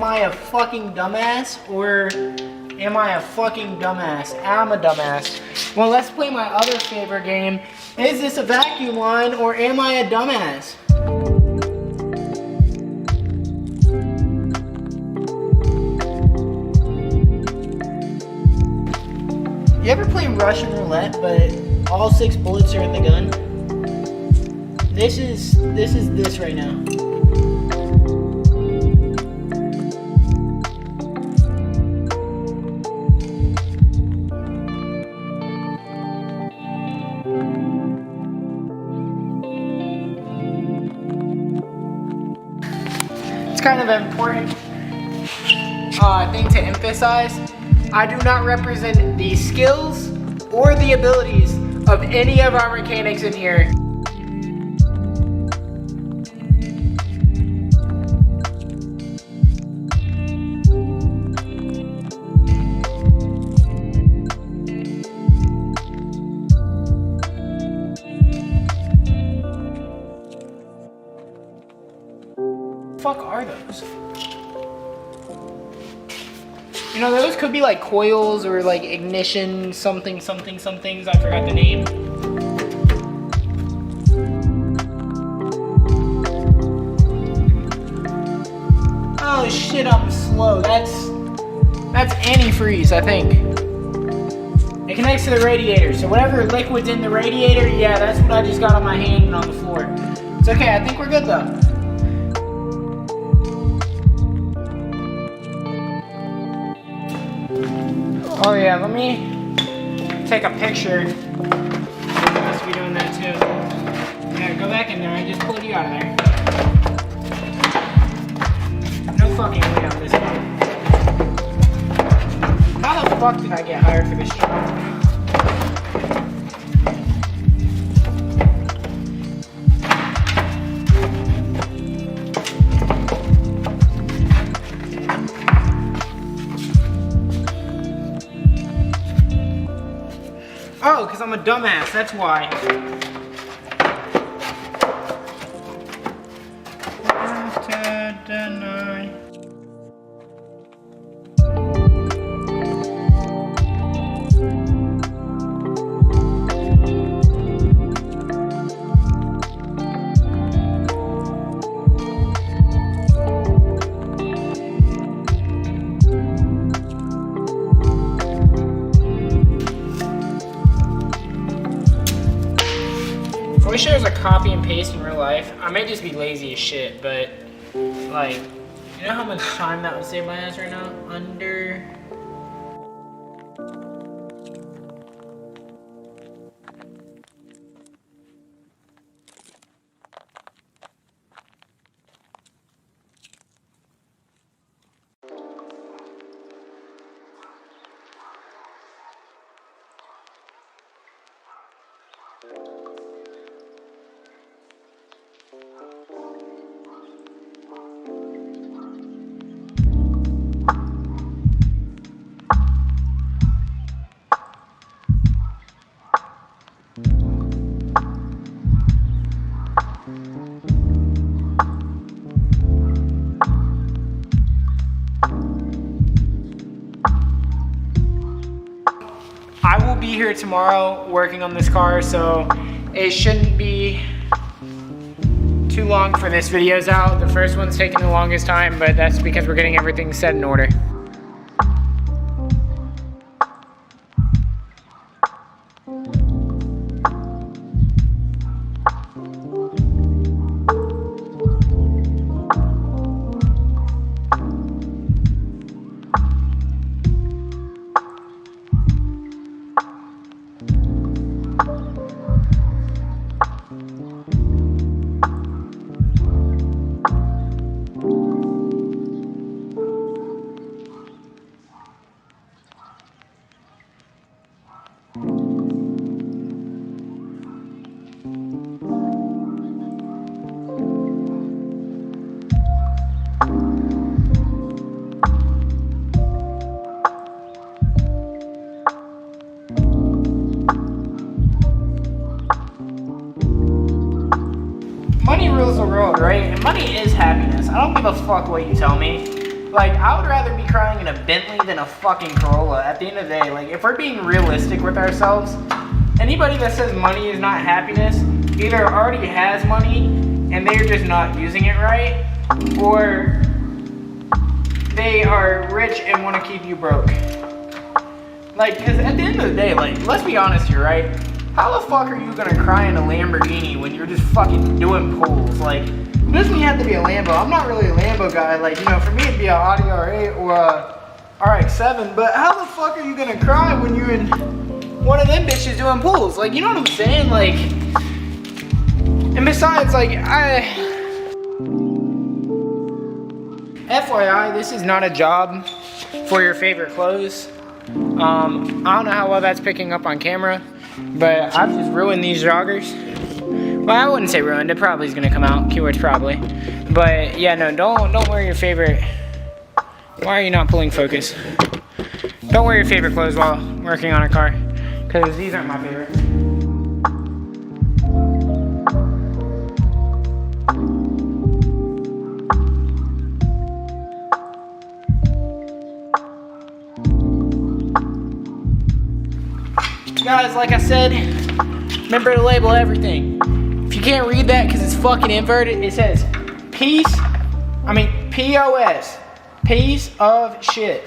am I a fucking dumbass or am I a fucking dumbass? I'm a dumbass. Well, let's play my other favorite game. Is this a vacuum line or am I a dumbass? You ever play Russian roulette, but all 6 bullets are in the gun? This is this right now. It's kind of an important thing to emphasize. I do not represent the skills or the abilities of any of our mechanics in here. What the fuck are those? You know, those could be like coils or like ignition, somethings. I forgot the name. Oh shit, I'm slow. That's antifreeze, I think. It connects to the radiator. So whatever liquid's in the radiator, yeah, that's what I just got on my hand and on the floor. It's okay, I think we're good though. Oh yeah, let me take a picture. You must be doing that too. Yeah, go back in there. I just pulled you out of there. No fucking way on this one. How the fuck did I get hired for this job? Oh, because I'm a dumbass, that's why. I wish there was a copy and paste in real life. I may just be lazy as shit, but like, you know how much time that would save my ass right now? Under... I will be here tomorrow working on this car, so it shouldn't be too long for this video's out. The first one's taking the longest time, but that's because we're getting everything set in order. Money rules the world, right? And money is happiness. I don't give a fuck what you tell me. Like, I would rather be crying in a Bentley than a fucking Corolla at the end of the day. Like, if we're being realistic with ourselves, anybody that says money is not happiness either already has money and they're just not using it right, or they are rich and want to keep you broke. Like, because at the end of the day, like, let's be honest here, right? How the fuck are you gonna cry in a Lamborghini when you're just fucking doing pulls? Like, it doesn't have to be a Lambo. I'm not really a Lambo guy. Like, you know, for me it'd be a Audi R8 or a RX-7. But how the fuck are you gonna cry when you're in one of them bitches doing pulls? Like, you know what I'm saying? Like, and besides, like, FYI, this is not a job for your favorite clothes. I don't know how well that's picking up on camera, but I've just ruined these joggers. Well, I wouldn't say ruined. It probably is gonna come out. Keywords probably. But yeah, no, don't wear your favorite. Why are you not pulling focus? Don't wear your favorite clothes while working on a car, because these aren't my favorite. Guys, like I said, remember to label everything. If you can't read that because it's fucking inverted, it says piece of shit.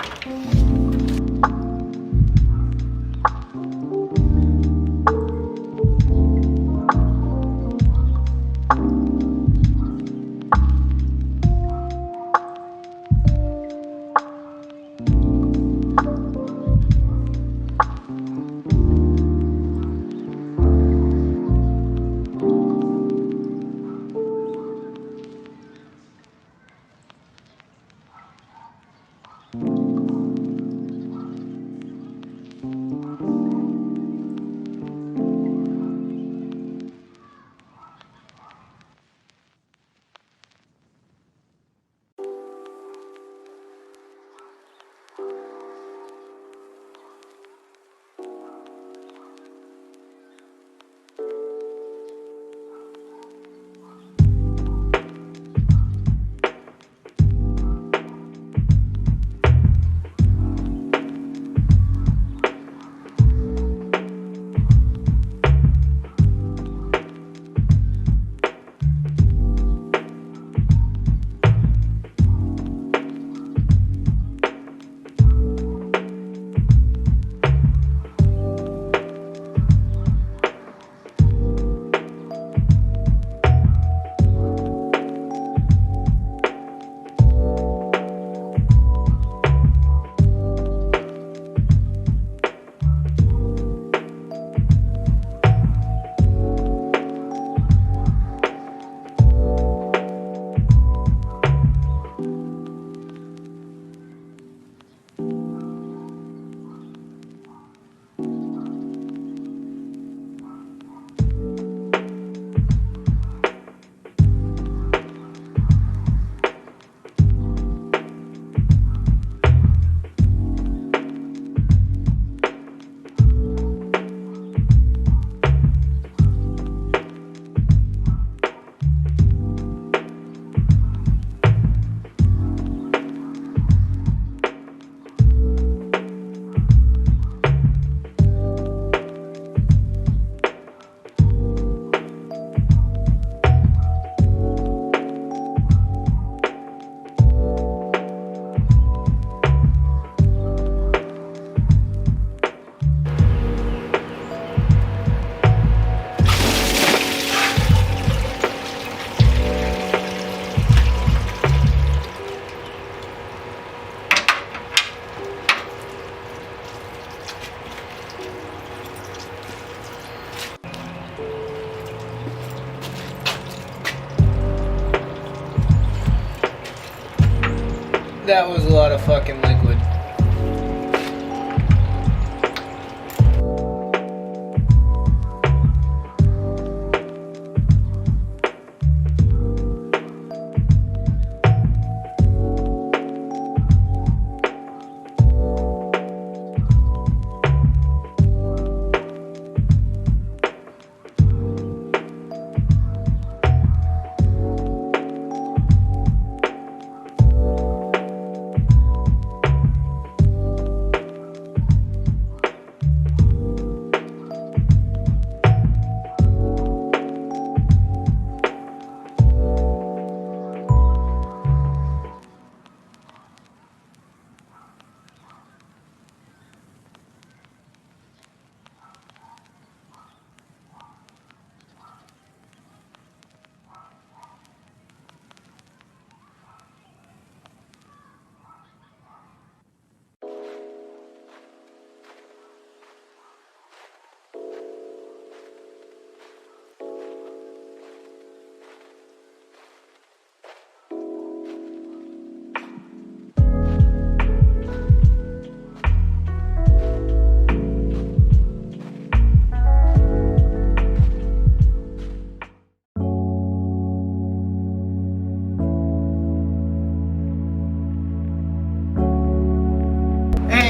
That was a lot of fucking liquid.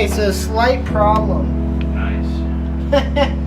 Okay, so slight problem. Nice.